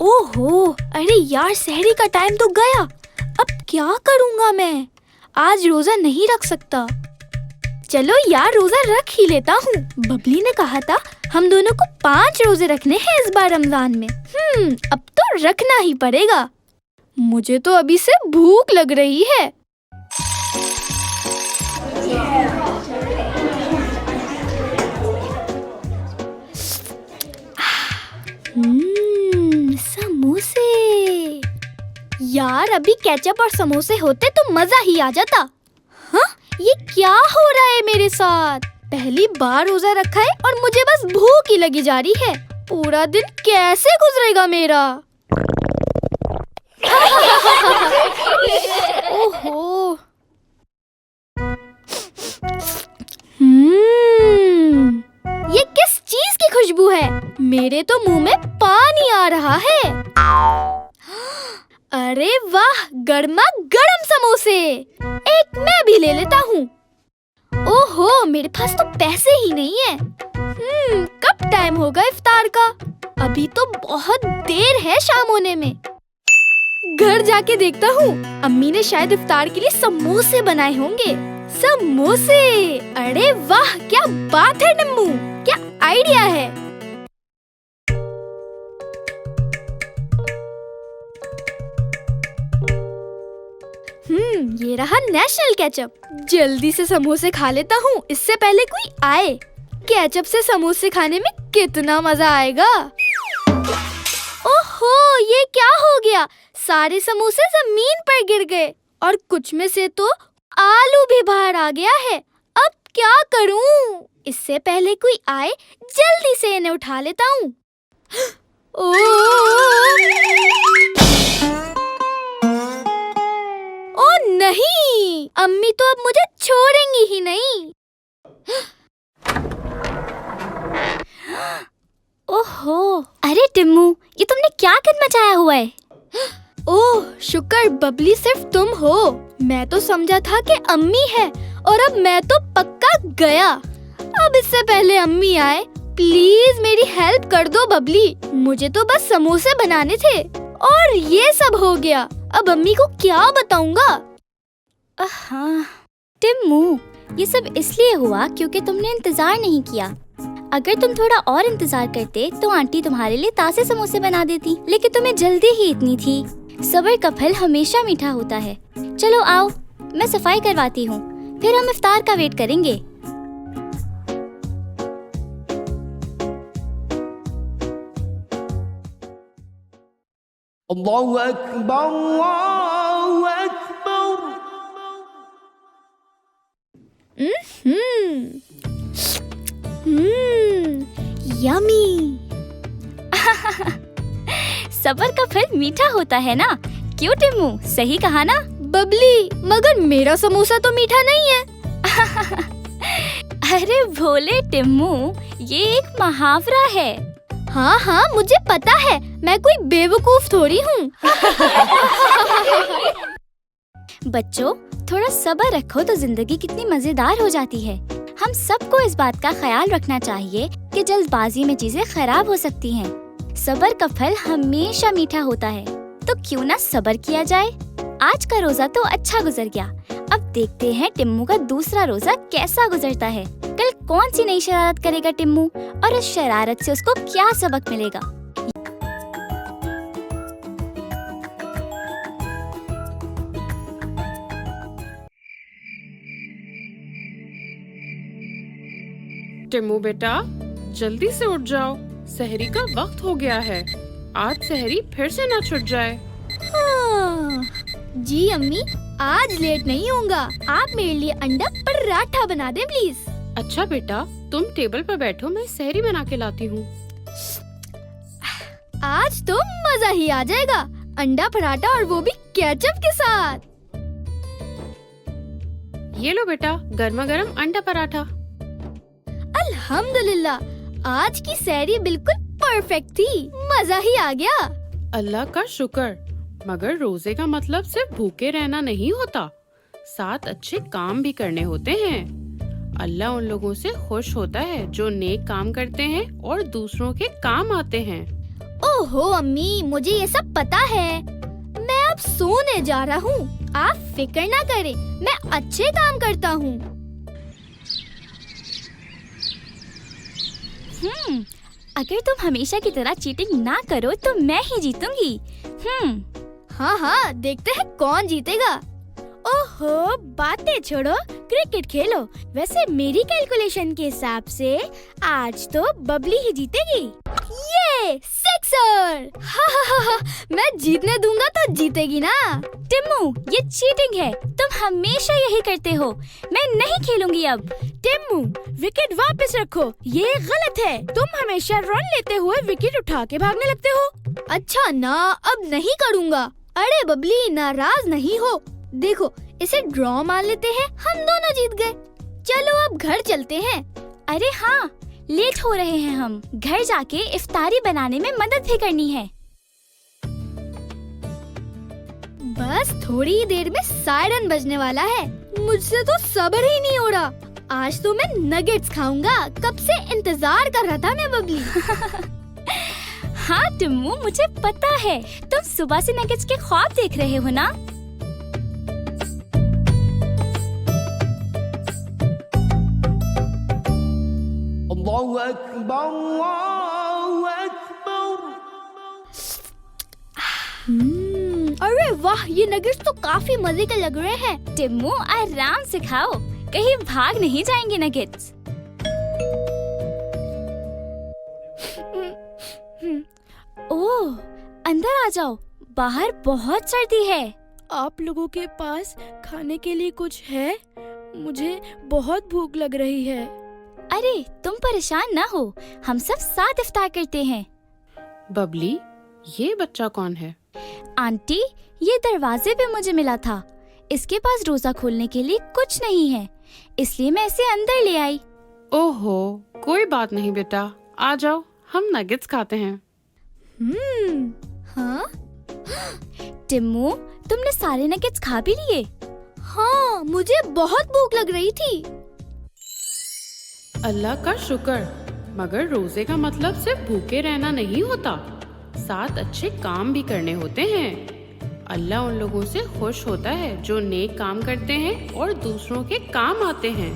ओहो, अरे यार सहरी का टाइम तो गया। अब क्या करूँगा मैं? आज रोजा नहीं रख सकता। चलो यार रोजा रख ही लेता हूँ। बबली ने कहा था हम दोनों को 5 रोजे रखने हैं इस बार रमजान में। अब तो रखना ही पड़ेगा। मुझे तो अभी से भूख लग रही है। समोसे। यार अभी केचप और समोसे होते तो मजा ही आ जाता। हाँ, ये क्या हो रहा है मेरे साथ? पहली बार रोजा रखा है और मुझे बस भूख ही लगी जा रही है। पूरा दिन कैसे गुजरेगा मेरा? ओहो। ये किस चीज की खुशबू है? मेरे तो मुंह में पानी आ रहा है। अरे वाह, गर्मा गर्म समोसे। एक मैं भी ले लेता हूँ। ओहो, मेरे पास तो पैसे ही नहीं है। कब टाइम होगा इफ्तार का? अभी तो बहुत देर है शाम होने में। घर जाके देखता हूँ, अम्मी ने शायद इफ्तार के लिए समोसे बनाए होंगे। समोसे! अरे वाह, क्या बात है टिम्मू, क्या आइडिया है। ये रहा नेशनल केचप। जल्दी से समोसे खा लेता हूँ इससे पहले कोई आए। केचप से समोसे खाने में कितना मजा आएगा। ओहो, ये क्या हो गया? सारे समोसे जमीन पर गिर गए और कुछ में से तो आलू भी बाहर आ गया है। अब क्या करूं? इससे पहले कोई आए जल्दी से इन्हें उठा लेता हूँ। ओ नहीं, अम्मी तो अब मुझे छोड़ेंगी ही नहीं। ओहो, अरे टिम्मू, ये तुमने क्या कदम मचाया हुआ है? ओह शुक्र बबली सिर्फ तुम हो। मैं तो समझा था कि अम्मी है और अब मैं तो पक्का गया। अब इससे पहले अम्मी आए, प्लीज मेरी हेल्प कर दो बबली। मुझे तो बस समोसे बनाने थे और ये सब हो गया। अब अम्मी को क्या बताऊंगा? टिम्मू, ये सब इसलिए हुआ क्योंकि तुमने इंतजार नहीं किया। अगर तुम थोड़ा और इंतजार करते तो आंटी तुम्हारे लिए ताज़े समोसे बना देती, लेकिन तुम्हें जल्दी ही इतनी थी। सब्र का फल हमेशा मीठा होता है। चलो आओ, मैं सफाई करवाती हूँ, फिर हम इफ्तार का वेट करेंगे। अल्लाहु अकबर, अल्लाहु अकबर। यमी। सब्र का फल मीठा होता है ना? क्यों टिम्मू, सही कहा ना? बबली, मगर मेरा समोसा तो मीठा नहीं है। अरे भोले टिम्मू, ये एक मुहावरा है। हाँ हाँ मुझे पता है, मैं कोई बेवकूफ थोड़ी हूँ। बच्चों, थोड़ा सब्र रखो तो जिंदगी कितनी मजेदार हो जाती है। हम सबको इस बात का ख्याल रखना चाहिए कि जल्दबाजी में चीजें खराब हो सकती हैं। सब्र का फल हमेशा मीठा होता है, तो क्यों ना सब्र किया जाए। आज का रोजा तो अच्छा गुजर गया। अब देखते हैं टिम्मू का दूसरा रोजा कैसा गुजरता है। कल कौन सी नई शरारत करेगा टिम्मू और इस शरारत से उसको क्या सबक मिलेगा। टिम्मू बेटा, जल्दी से उठ जाओ, सहरी का वक्त हो गया है। आज सहरी फिर से ना छूट जाए। हाँ। जी अम्मी, आज लेट नहीं होऊंगा। आप मेरे लिए अंडा पराठा बना दे प्लीज। अच्छा बेटा, तुम टेबल पर बैठो, मैं सहरी बना के लाती हूँ। आज तो मजा ही आ जाएगा। अंडा पराठा और वो भी केचप के साथ। ये लो बेटा, गर्मा गर्म अंडा पराठा। अल्हम्दुलिल्लाह, आज की सहरी बिल्कुल परफेक्ट थी। मजा ही आ गया। अल्लाह का शुक्र। मगर रोजे का मतलब सिर्फ भूखे रहना नहीं होता, साथ अच्छे काम भी करने होते हैं। अल्लाह उन लोगों से खुश होता है जो नेक काम करते हैं और दूसरों के काम आते हैं। ओहो अम्मी, मुझे ये सब पता है। मैं अब सोने जा रहा हूँ, आप फिक्र ना करें, मैं अच्छे काम करता हूँ। अगर तुम हमेशा की तरह चीटिंग ना करो तो मैं ही जीतूंगी। हाँ हाँ, देखते हैं कौन जीतेगा। ओहो, बातें छोड़ो, क्रिकेट खेलो। वैसे मेरी कैलकुलेशन के हिसाब से आज तो बबली ही जीतेगी। ये सिक्सर! हा हा हा हा, मैं जीतने दूंगा तो जीतेगी ना। टिम्मू, ये चीटिंग है, तुम हमेशा यही करते हो। मैं नहीं खेलूंगी अब। टिम्मू, विकेट वापस रखो, ये गलत है। तुम हमेशा रन लेते हुए विकेट उठा के भागने लगते हो। अच्छा ना, अब नहीं करूँगा। अरे बबली, नाराज नहीं हो। देखो, इसे ड्रॉ मान लेते हैं, हम दोनों जीत गए। चलो अब घर चलते हैं। अरे हाँ, लेट हो रहे हैं हम। घर जाके इफ्तारी बनाने में मदद भी करनी है। बस थोड़ी ही देर में सायरन बजने वाला है। मुझसे तो सब्र ही नहीं हो रहा। आज तो मैं नगेट्स खाऊंगा। कब से इंतजार कर रहा था मैं बबली। हाँ टिम्मू, मुझे पता है, तुम सुबह से नगेट्स के ख्वाब देख रहे हो ना। अल्लाहु अकबर, अल्लाहु अकबर। अरे वाह, ये नगेट्स तो काफी मजे के लग रहे हैं। टिम्मू, आराम से खाओ, कहीं भाग नहीं जाएंगे नगेट्स। ओह, अंदर आ जाओ, बाहर बहुत सर्दी है। आप लोगों के पास खाने के लिए कुछ है? मुझे बहुत भूख लग रही है। अरे तुम परेशान ना हो, हम सब साथ इफ्तार करते हैं। बबली, ये बच्चा कौन है? आंटी, ये दरवाजे पे मुझे मिला था। इसके पास रोजा खोलने के लिए कुछ नहीं है, इसलिए मैं इसे अंदर ले आई। ओहो, कोई बात नहीं बेटा, आ जाओ, हम नगेट्स खाते हैं। हाँ टिम्मू, तुमने सारे नगेट्स खा भी लिए? हाँ, मुझे बहुत भूख लग रही थी। अल्लाह का शुक्र, मगर रोजे का मतलब सिर्फ भूखे रहना नहीं होता, साथ अच्छे काम भी करने होते हैं। अल्लाह उन लोगों से खुश होता है जो नेक काम करते हैं और दूसरों के काम आते हैं।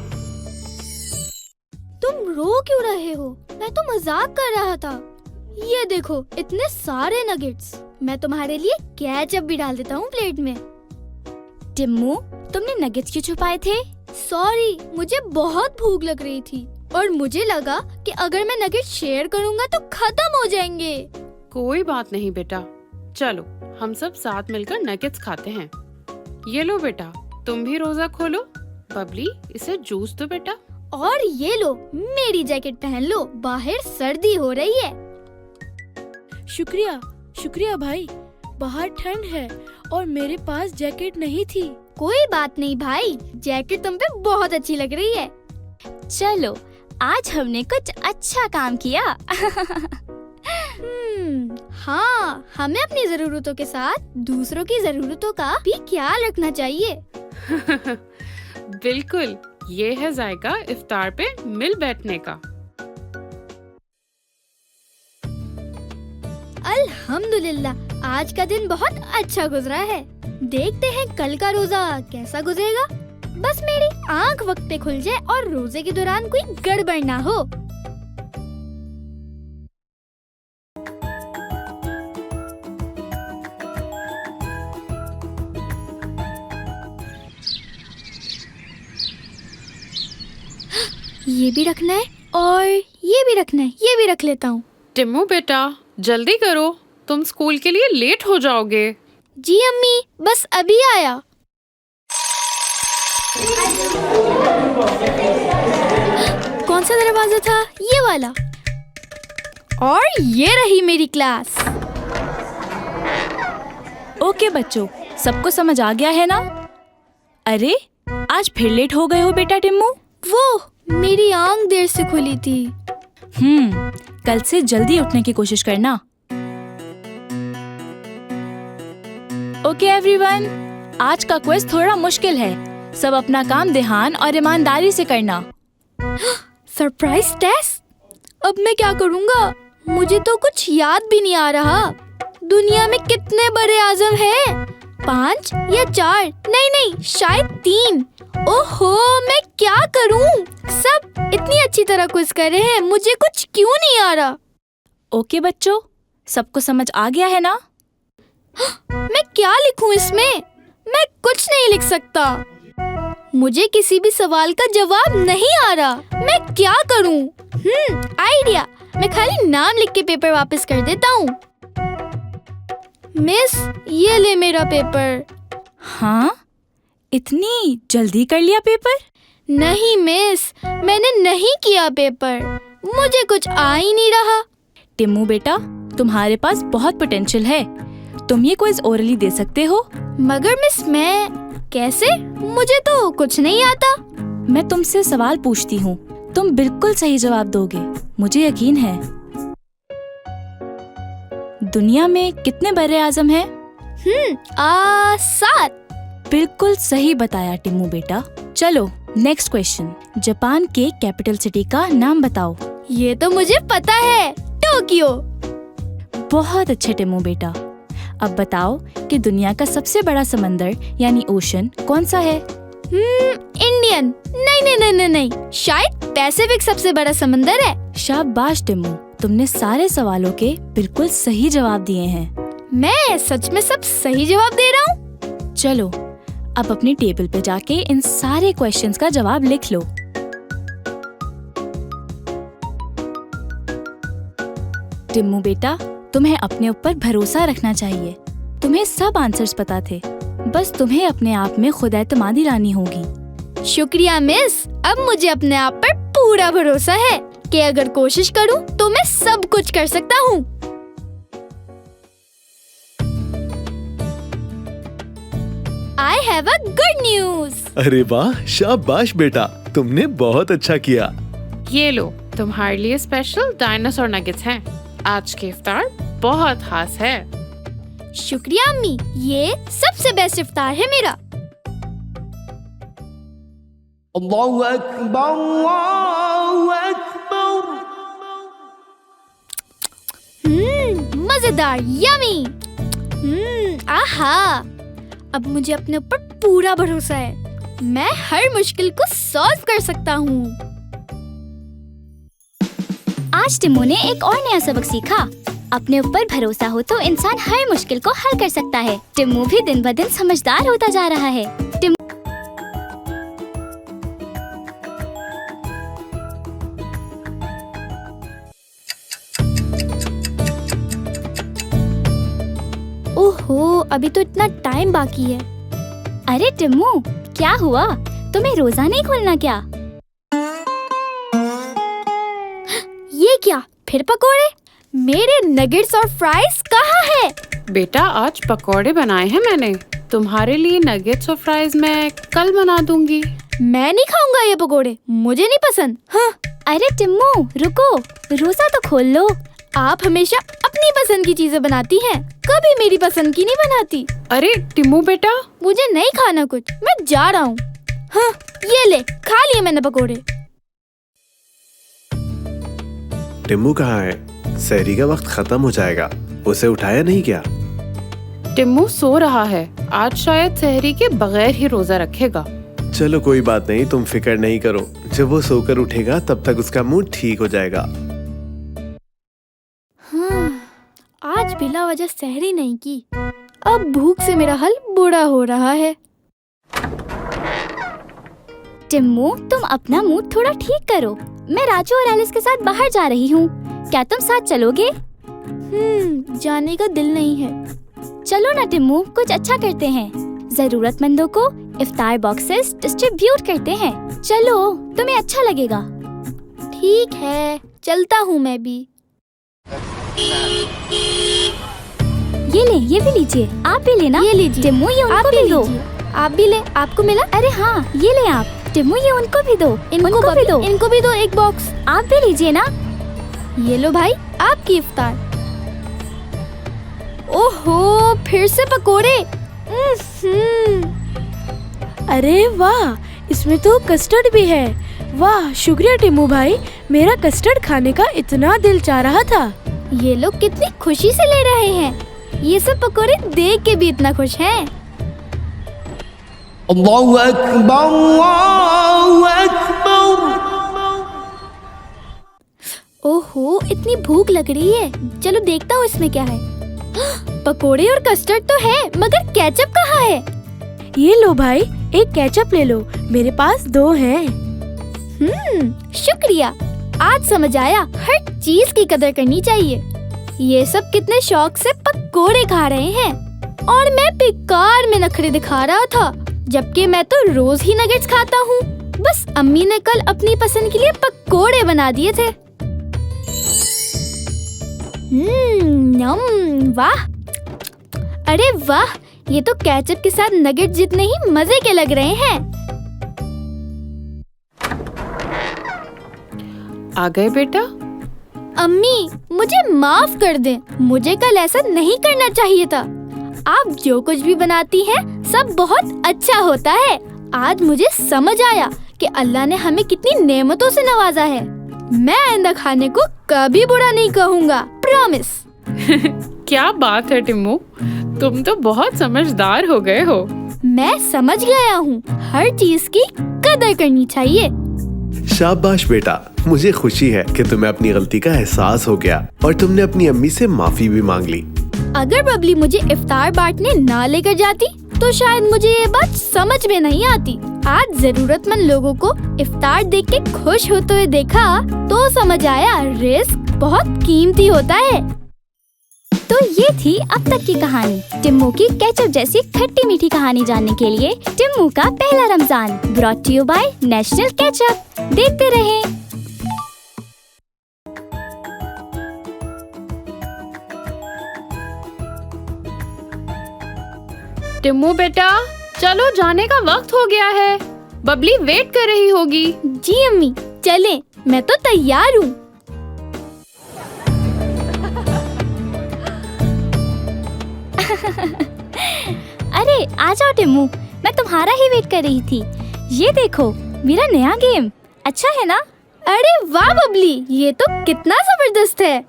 तुम रो क्यों रहे हो? मैं तो मजाक कर रहा था। ये देखो, इतने सारे नगेट्स। मैं तुम्हारे लिए केचप भी डाल देता हूँ प्लेट में। टिम्मू, तुमने नगेट्स क्यों छुपाए थे? सॉरी, मुझे बहुत भूख लग रही थी और मुझे लगा कि अगर मैं नगेट्स शेयर करूँगा तो खत्म हो जाएंगे। कोई बात नहीं बेटा, चलो हम सब साथ मिलकर नगेट्स खाते हैं। ये लो बेटा, तुम भी रोजा खोलो। बबली, इसे जूस दो बेटा। और ये लो, मेरी जैकेट पहन लो, बाहर सर्दी हो रही है। शुक्रिया, शुक्रिया भाई। बाहर ठंड है और मेरे पास जैकेट नहीं थी। कोई बात नहीं भाई, जैकेट तुम पे बहुत अच्छी लग रही है। चलो, आज हमने कुछ अच्छा काम किया। हाँ, हमें अपनी जरूरतों के साथ दूसरों की जरूरतों का भी ख्याल रखना चाहिए। बिल्कुल, ये है जायका इफ्तार पे मिल बैठने का। अल्हम्दुलिल्लाह, आज का दिन बहुत अच्छा गुजरा है। देखते हैं कल का रोजा कैसा गुजरेगा। बस मेरी आंख वक्त पे खुल जाए और रोजे के दौरान कोई गड़बड़ ना हो। ये भी रखना है और ये भी रखना है, ये भी रख लेता हूँ। टिम्मू बेटा, जल्दी करो, तुम स्कूल के लिए लेट हो जाओगे। जी अम्मी, बस अभी आया। कौन सा दरवाजा था? ये वाला। और ये रही मेरी क्लास। ओके बच्चों, सबको समझ आ गया है ना? अरे, आज फिर लेट हो गए हो बेटा टिम्मू। वो मेरी आंख देर से खुली थी। कल से जल्दी उठने की कोशिश करना। ओके एवरीवन, आज का क्विज थोड़ा मुश्किल है। सब अपना काम ध्यान और ईमानदारी से करना। Surprise test? अब मैं क्या करूँगा? मुझे तो कुछ याद भी नहीं आ रहा। दुनिया में कितने बड़े आजम हैं? 5 या 4? नहीं, शायद 3। ओहो, मैं क्या करूं? सब इतनी अच्छी तरह क्विज कर रहे हैं, मुझे कुछ क्यों नहीं आ रहा? ओके बच्चों, सबको समझ आ गया है ना? मैं क्या लिखूं इसमें? मैं कुछ नहीं लिख सकता। मुझे किसी भी सवाल का जवाब नहीं आ रहा। मैं क्या करूं? आइडिया, मैं खाली नाम लिख के पेपर वापस कर देता हूँ। मिस, ये ले मेरा पेपर। हाँ, इतनी जल्दी कर लिया पेपर? नहीं मिस, मैंने नहीं किया पेपर। मुझे कुछ आ ही नहीं रहा। टिम्मू बेटा, तुम्हारे पास बहुत पोटेंशियल है। तुम ये क्विज ओरली दे सकते हो। मगर मिस, मैं कैसे? मुझे तो कुछ नहीं आता। मैं तुमसे सवाल पूछती हूँ, तुम बिल्कुल सही जवाब दोगे, मुझे यकीन है। दुनिया में कितने बर्रे आजम हैं? 7। बिल्कुल सही बताया टिम्मू बेटा। चलो नेक्स्ट क्वेश्चन। जापान के कैपिटल सिटी का नाम बताओ। ये तो मुझे पता है, टोक्यो। बहुत अच्छे टिम्मू बेटा। अब बताओ कि दुनिया का सबसे बड़ा समंदर यानी ओशन कौन सा है? इंडियन। नहीं, शायद पैसिफिक सबसे बड़ा समंदर है। शाबाश टिम्मू, तुमने सारे सवालों के बिल्कुल सही जवाब दिए हैं। मैं सच में सब सही जवाब दे रहा हूँ। चलो अब अपनी टेबल पे जाके इन सारे क्वेश्चंस का जवाब लिख लो। टिम्मू बेटा, तुम्हें अपने ऊपर भरोसा रखना चाहिए। तुम्हें सब आंसर्स पता थे, बस तुम्हें अपने आप में खुद एतमादी लानी होगी। शुक्रिया मिस, अब मुझे अपने आप पर पूरा भरोसा है कि अगर कोशिश करूं तो मैं सब कुछ कर सकता हूं। I have a good news. अरे वाह, शाबाश बेटा, तुमने बहुत अच्छा किया। ये लो, तुम्हारे लिए स्पेशल डायनासोर नगेट्स हैं। आज की इफ्तार बहुत खास है। शुक्रिया अम्मी, ये सबसे बेस्ट इफ्तार है मेरा। Allahu Akbar, Allahu Akbar. मजेदार, यमी। आहा, अब मुझे अपने ऊपर पूरा भरोसा है। मैं हर मुश्किल को सॉल्व कर सकता हूँ। आज टिम्मू ने एक और नया सबक सीखा। अपने ऊपर भरोसा हो तो इंसान हर मुश्किल को हल कर सकता है। टिम्मू भी दिन ब दिन समझदार होता जा रहा है। ओहो, अभी तो इतना टाइम बाकी है। अरे टिम्मू, क्या हुआ? तुम्हें रोजा नहीं खोलना क्या? ये क्या, फिर पकोड़े? मेरे नगेट्स और फ्राइज कहाँ है? बेटा, आज पकौड़े बनाए हैं मैंने। तुम्हारे लिए नगेट्स और फ्राइज मैं कल बना दूंगी। मैं नहीं खाऊंगा ये पकोड़े, मुझे नहीं पसंद। हाँ, अरे टिम्मू रुको, रोजा तो खोल लो। आप हमेशा अपनी पसंद की चीजें बनाती हैं, कभी मेरी पसंद की नहीं बनाती। अरे टिम्मू बेटा, मुझे नहीं खाना कुछ, मैं जा रहा हूँ। हाँ, ये ले, खा लिए मैंने पकोड़े। टिम्मू कहाँ है? सहरी का वक्त खत्म हो जाएगा, उसे उठाया नहीं क्या? टिम्मू सो रहा है। आज शायद सहरी के बगैर ही रोजा रखेगा। चलो कोई बात नहीं, तुम फिक्र नहीं करो। जब वो सोकर उठेगा तब तक उसका मूड ठीक हो जाएगा। आज बिला वजह सहरी नहीं की। अब भूख से मेरा हल बुरा हो रहा है। टिम्मू, तुम अपना मूड थोड़ा ठीक करो। मैं राजू और एलिस के साथ बाहर जा रही हूँ, क्या तुम साथ चलोगे? जाने का दिल नहीं है। चलो ना टिम्मू, कुछ अच्छा करते हैं। जरूरतमंदों को इफ्तार बॉक्सेस डिस्ट्रीब्यूट करते हैं। चलो, तुम्हें अच्छा लगेगा। ठीक है, चलता हूँ मैं भी। ये भी लीजिए। आप भी लेना। ये लीजिए। टिम्मू, ये आप उनको भी भी दो। लीजिए। आप भी ले, आपको मिला? अरे हाँ, ये ले आप। टिम्मू, ये उनको भी दो। उनको भी दो। इनको भी दो एक बॉक्स। आप भी लीजिए ना। ये लो भाई, आपकी इफ्तार। ओहो, फिर से पकोड़े। अरे वाह, इसमें तो कस्टर्ड भी है। वाह, शुक्रिया टिम्मू भाई, मेरा कस्टर्ड खाने का इतना दिल चाह रहा था। ये लोग कितनी खुशी से ले रहे हैं। ये सब पकोड़े देख के भी इतना खुश हैं। अल्लाहु अकबर, अल्लाहु अकबर। ओहो, इतनी भूख लग रही है। चलो देखता हूँ इसमें क्या है। पकोड़े और कस्टर्ड तो है, मगर केचप कहाँ है? ये लो भाई, एक केचप ले लो, मेरे पास 2 हैं। शुक्रिया। आज समझ आया, हर चीज की कदर करनी चाहिए। ये सब कितने शौक से पकोड़े खा रहे हैं और मैं बेकार में नखरे दिखा रहा था, जबकि मैं तो रोज ही नगेट्स खाता हूँ। बस अम्मी ने कल अपनी पसंद के लिए पकोड़े बना दिए थे। यम, वाह, अरे वाह, ये तो केचप के साथ नगेट जितने ही मजे के लग रहे हैं। आ गए बेटा? अम्मी, मुझे माफ कर दें, मुझे कल ऐसा नहीं करना चाहिए था। आप जो कुछ भी बनाती हैं, सब बहुत अच्छा होता है। आज मुझे समझ आया कि अल्लाह ने हमें कितनी नेमतों से नवाजा है। मैं आइंदा खाने को कभी बुरा नहीं कहूँगा, प्रॉमिस। क्या बात है टिम्मू, तुम तो बहुत समझदार हो गए हो। मैं समझ गया हूँ, हर चीज की कदर करनी चाहिए। शाबाश बेटा, मुझे खुशी है कि तुम्हें अपनी गलती का एहसास हो गया और तुमने अपनी अम्मी से माफी भी मांग ली। अगर बबली मुझे इफ्तार बांटने ना लेकर जाती तो शायद मुझे ये बात समझ में नहीं आती। आज जरूरतमंद लोगों को इफ्तार देख के खुश होते हुए देखा तो समझ आया रिस्क बहुत कीमती होता है। तो ये थी अब तक की कहानी, टिम्मू की केचप जैसी खट्टी मीठी कहानी जानने के लिए टिम्मू का पहला Ramzan, brought to you by National Ketchup. देखते रहें। टिम्मू बेटा, चलो जाने का वक्त हो गया है, बबली वेट कर रही होगी। जी अम्मी, चलें, मैं तो तैयार हूँ। अरे आ जाओ टिम्मू, मैं तुम्हारा ही वेट कर रही थी। ये देखो मेरा नया गेम, अच्छा है ना? अरे वाह बबली, ये तो कितना जबरदस्त है।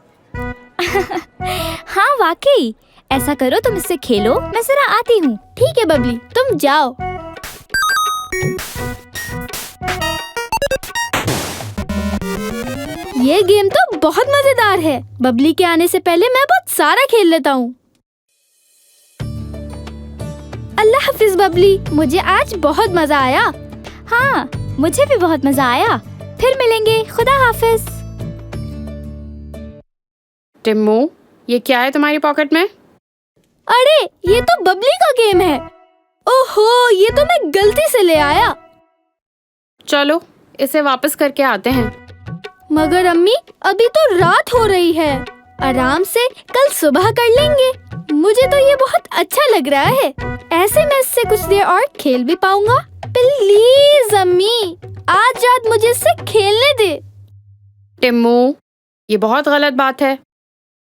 हाँ वाकई। ऐसा करो तुम इससे खेलो, मैं जरा आती हूँ। ठीक है बबली, तुम जाओ। ये गेम तो बहुत मजेदार है। बबली के आने से पहले मैं बहुत सारा खेल लेता हूँ। अल्लाह हाफिज बबली, मुझे आज बहुत मजा आया। हाँ, मुझे भी बहुत मजा आया। फिर मिलेंगे, खुदा हाफिज। टिम्मू, ये क्या है तुम्हारी पॉकेट में? अरे ये तो बबली का गेम है। ओहो, ये तो मैं गलती से ले आया। चलो इसे वापस करके आते हैं। मगर अम्मी, अभी तो रात हो रही है, आराम से कल सुबह कर लेंगे। मुझे तो ये बहुत अच्छा लग रहा है, ऐसे मैं इससे कुछ देर और खेल भी पाऊंगा। प्लीज अम्मी, आज रात मुझे इससे खेलने दे। टिम्मू, ये बहुत गलत बात है,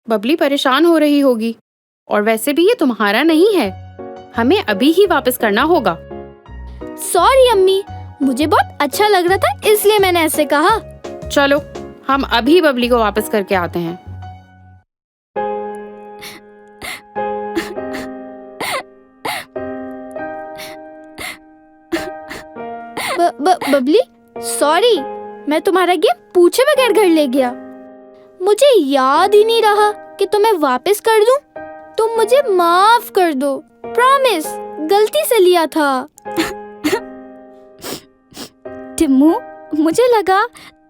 बबली परेशान हो रही होगी, और वैसे भी ये तुम्हारा नहीं है, हमें अभी ही वापस करना होगा। सॉरी अम्मी, मुझे बहुत अच्छा लग रहा था इसलिए मैंने ऐसे कहा। चलो हम अभी बबली को वापस करके आते हैं। बबली, सॉरी, मैं तुम्हारा गेम पूछे बगैर घर ले गया। मुझे याद ही नहीं रहा कि तुम्हें वापस कर दूं। तुम मुझे माफ कर दो, प्रॉमिस, गलती से लिया था। टिम्मू, मुझे लगा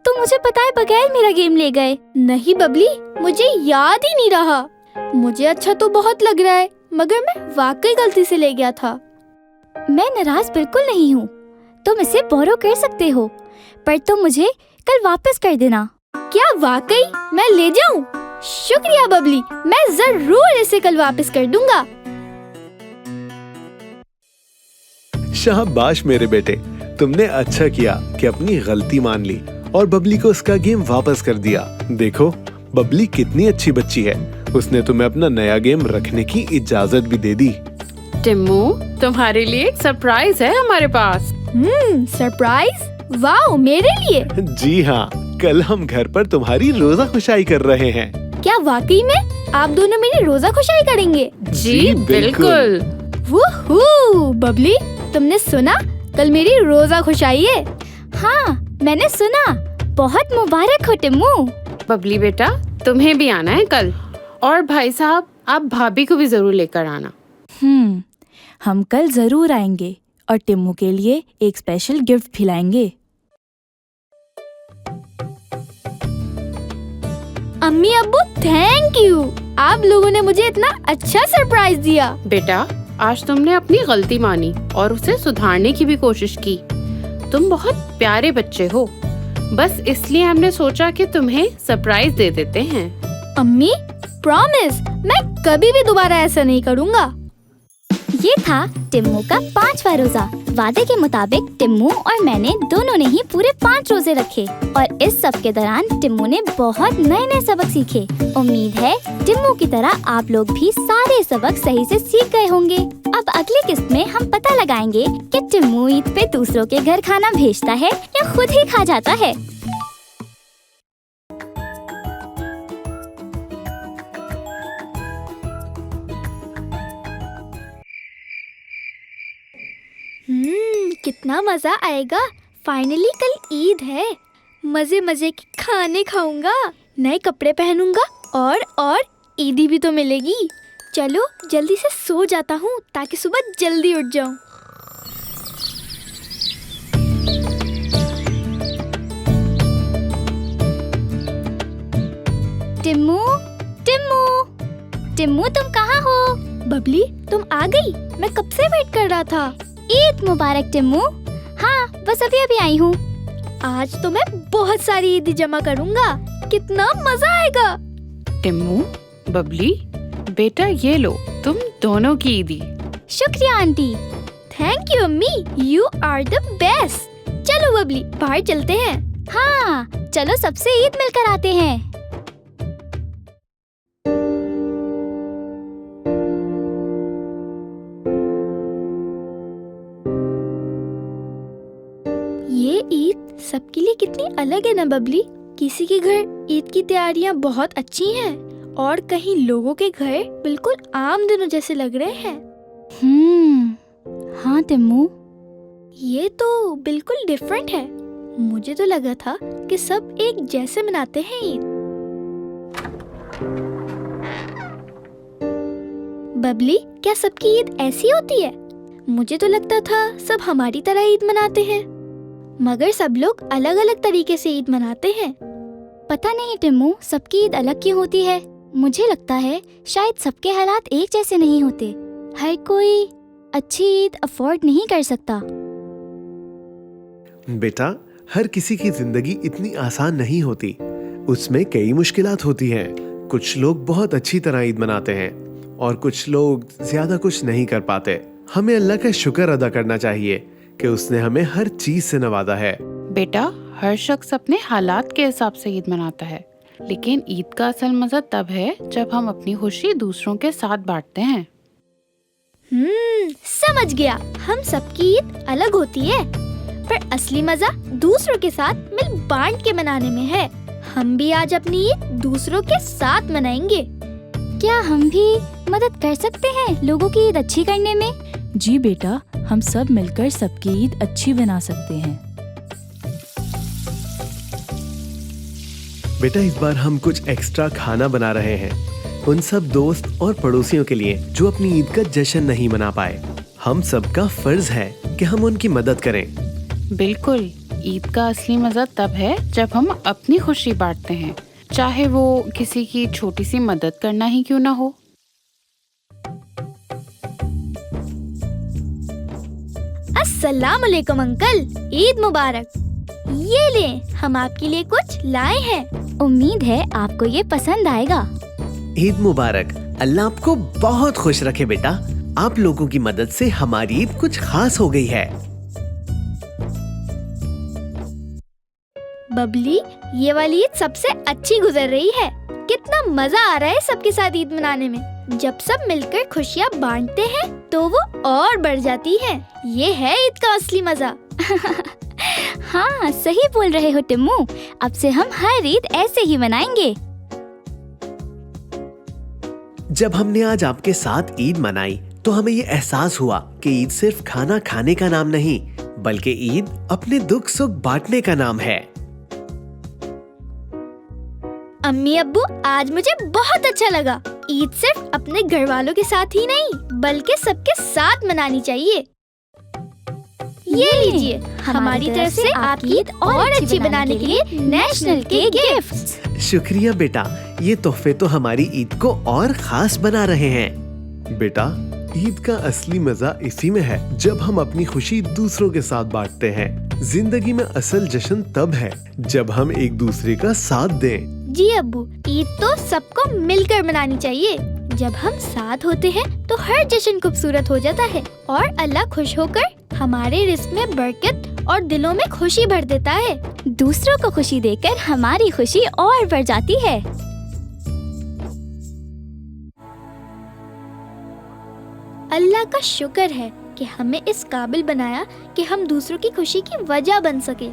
तुम मुझे बताए बगैर मेरा गेम ले गए। नहीं बबली, मुझे याद ही नहीं रहा। मुझे अच्छा तो बहुत लग रहा है, मगर मैं वाकई गलती से ले गया था। मैं नाराज बिल्कुल नहीं हूँ, तुम इसे बोरो कर सकते हो, पर तुम मुझे कल वापस कर देना। क्या वाकई मैं ले जाऊं? शुक्रिया बबली, मैं जरूर इसे कल वापस कर दूंगा। शाबाश मेरे बेटे, तुमने अच्छा किया कि अपनी गलती मान ली और बबली को उसका गेम वापस कर दिया। देखो बबली कितनी अच्छी बच्ची है, उसने तुम्हें अपना नया गेम रखने की इजाजत भी दे दी। टिम्मू, तुम्हारे लिए एक सरप्राइज है हमारे पास। सरप्राइज? वाओ, मेरे लिए? जी हाँ, कल हम घर पर तुम्हारी रोजा खुशाई कर रहे हैं। क्या वाकई में आप दोनों मेरी रोजा खुशाई करेंगे? जी बिल्कुल। वूहू! बबली, तुमने सुना? कल मेरी रोजा खुशाई है। हाँ, मैंने सुना। बहुत मुबारक हो टिम्मू। बबली बेटा, तुम्हें भी आना है कल। और भाई साहब, आप भाभी को भी जरूर लेकर आना। हम कल जरूर आएंगे और टिम्मू के लिए एक स्पेशल गिफ्ट भी लाएंगे। अम्मी अब्बू, थैंक यू। आप लोगों ने मुझे इतना अच्छा सरप्राइज दिया। बेटा, आज तुमने अपनी गलती मानी और उसे सुधारने की भी कोशिश की। तुम बहुत प्यारे बच्चे हो। बस इसलिए हमने सोचा कि तुम्हें सरप्राइज दे देते हैं। अम्मी, प्रॉमिस, मैं कभी भी दोबारा ऐसा नहीं करूँगा। ये था टिम्मू का 5वां रोजा। वादे के मुताबिक टिम्मू और मैंने दोनों ने ही पूरे 5 रोजे रखे और इस सब के दौरान टिम्मू ने बहुत नए नए सबक सीखे। उम्मीद है टिम्मू की तरह आप लोग भी सारे सबक सही से सीख गए होंगे। अब अगली किस्त में हम पता लगाएंगे कि टिम्मू ईद पे दूसरों के घर खाना भेजता है या खुद ही खा जाता है। कितना मजा आएगा। फाइनली कल ईद है। मजे मजे के खाने खाऊंगा, नए कपड़े पहनूंगा और ईदी भी तो मिलेगी। चलो जल्दी से सो जाता हूँ ताकि सुबह जल्दी उठ जाऊँ। टिम्मू, टिम्मू, टिम्मू तुम कहाँ हो? बबली, तुम आ गई? मैं कब से वेट कर रहा था। ईद मुबारक टिम्मू। हाँ, बस अभी अभी आई हूँ। आज तो मैं बहुत सारी ईदी जमा करूँगा। कितना मजा आएगा। टिम्मू, बबली, बेटा ये लो तुम दोनों की ईदी। शुक्रिया आंटी। थैंक यू अम्मी, यू आर द बेस्ट। चलो बबली, बाहर चलते हैं। हाँ, चलो सबसे ईद मिलकर आते हैं। ये ईद सबके लिए कितनी अलग है ना बबली। किसी के घर ईद की तैयारियां बहुत अच्छी हैं और कहीं लोगों के घर बिल्कुल आम दिनों जैसे लग रहे हैं। हाँ टिम्मू, ये तो बिल्कुल डिफरेंट है। मुझे तो लगा था कि सब एक जैसे मनाते हैं ईद। बबली, क्या सबकी ईद ऐसी होती है? मुझे तो लगता था सब हमारी तरह ईद मनाते हैं, मगर सब लोग अलग अलग तरीके से ईद मनाते हैं। पता नहीं टिम्मू, सबकी ईद अलग क्यों होती है। मुझे लगता है शायद सबके हालात एक जैसे नहीं होते। हर कोई अच्छी ईद अफोर्ड नहीं कर सकता। बेटा, हर किसी की जिंदगी इतनी आसान नहीं होती। उसमें कई मुश्किलात होती हैं। कुछ लोग बहुत अच्छी तरह ईद मनाते हैं और कुछ लोग ज्यादा कुछ नहीं कर पाते। हमें अल्लाह का शुक्र अदा करना चाहिए कि उसने हमें हर चीज से नवाजा है। बेटा, हर शख्स अपने हालात के हिसाब से ईद मनाता है, लेकिन ईद का असल मजा तब है जब हम अपनी खुशी दूसरों के साथ बांटते हैं। समझ गया। हम सबकी ईद अलग होती है, पर असली मजा दूसरों के साथ मिल बांट के मनाने में है। हम भी आज अपनी ईद दूसरों के साथ मनाएंगे। क्या हम भी मदद कर सकते हैं लोगों की ईद अच्छी करने में? जी बेटा, हम सब मिलकर सबकी ईद अच्छी बना सकते हैं। बेटा, इस बार हम कुछ एक्स्ट्रा खाना बना रहे हैं उन सब दोस्त और पड़ोसियों के लिए जो अपनी ईद का जश्न नहीं मना पाए। हम सबका फर्ज है कि हम उनकी मदद करें। बिल्कुल, ईद का असली मजा तब है जब हम अपनी खुशी बांटते हैं, चाहे वो किसी की छोटी सी मदद करना ही क्यों ना हो। अस्सलाम वालेकुम अंकल, ईद मुबारक। ये ले, हम आपके लिए कुछ लाए हैं। उम्मीद है आपको ये पसंद आएगा। ईद मुबारक। अल्लाह आपको बहुत खुश रखे बेटा। आप लोगों की मदद से हमारी ईद कुछ खास हो गई है। बबली, ये वाली ईद सबसे अच्छी गुजर रही है। कितना मजा आ रहा है सबके साथ ईद मनाने में। जब सब मिलकर खुशियाँ बांटते हैं तो वो और बढ़ जाती है। ये है ईद का असली मजा। हाँ, सही बोल रहे हो टिम्मू। अब से हम हर ईद ऐसे ही मनाएंगे। जब हमने आज आपके साथ ईद मनाई तो हमें ये एहसास हुआ कि ईद सिर्फ खाना खाने का नाम नहीं, बल्कि ईद अपने दुख सुख बांटने का नाम है। अम्मी अब्बू, आज मुझे बहुत अच्छा लगा। ईद सिर्फ अपने घर वालों के साथ ही नहीं, बल्कि सबके साथ मनानी चाहिए। ये लीजिए हमारी तरफ से आपकी ईद और अच्छी बनाने के लिए नेशनल के गिफ्ट्स। शुक्रिया बेटा, ये तोहफे तो हमारी ईद को और खास बना रहे हैं। बेटा, ईद का असली मजा इसी में है जब हम अपनी खुशी दूसरों के साथ बांटते हैं। जिंदगी में असल जश्न तब है जब हम एक दूसरे का साथ दें। जी अब्बू, ईद तो सबको मिलकर मनानी चाहिए। जब हम साथ होते हैं तो हर जश्न खूबसूरत हो जाता है और अल्लाह खुश होकर हमारे रिस्क में बरकत और दिलों में खुशी भर देता है। दूसरों को खुशी देकर हमारी खुशी और बढ़ जाती है। अल्लाह का शुक्र है कि हमें इस काबिल बनाया कि हम दूसरों की खुशी की वजह बन सके।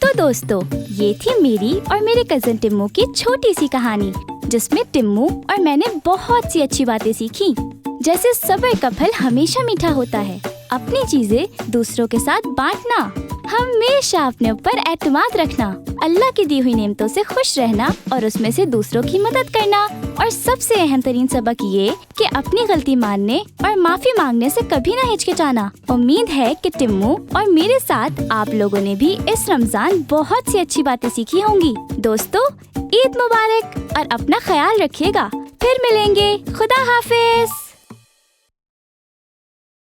तो दोस्तों, ये थी मेरी और मेरे कजन टिम्मू की छोटी सी कहानी, जिसमें टिम्मू और मैंने बहुत सी अच्छी बातें सीखी। जैसे सब्र का फल हमेशा मीठा होता है, अपनी चीजें दूसरों के साथ बांटना, हमेशा अपने ऊपर एतमाद रखना, अल्लाह की दी हुई नेमतों से खुश रहना और उसमें से दूसरों की मदद करना, और सबसे अहम तरीन सबक ये कि अपनी गलती मानने और माफी मांगने से कभी ना हिचकिचाना। उम्मीद है कि टिम्मू और मेरे साथ आप लोगों ने भी इस रमजान बहुत सी अच्छी बातें सीखी होंगी। दोस्तों, ईद मुबारक और अपना ख्याल रखिएगा। फिर मिलेंगे। खुदा हाफिज।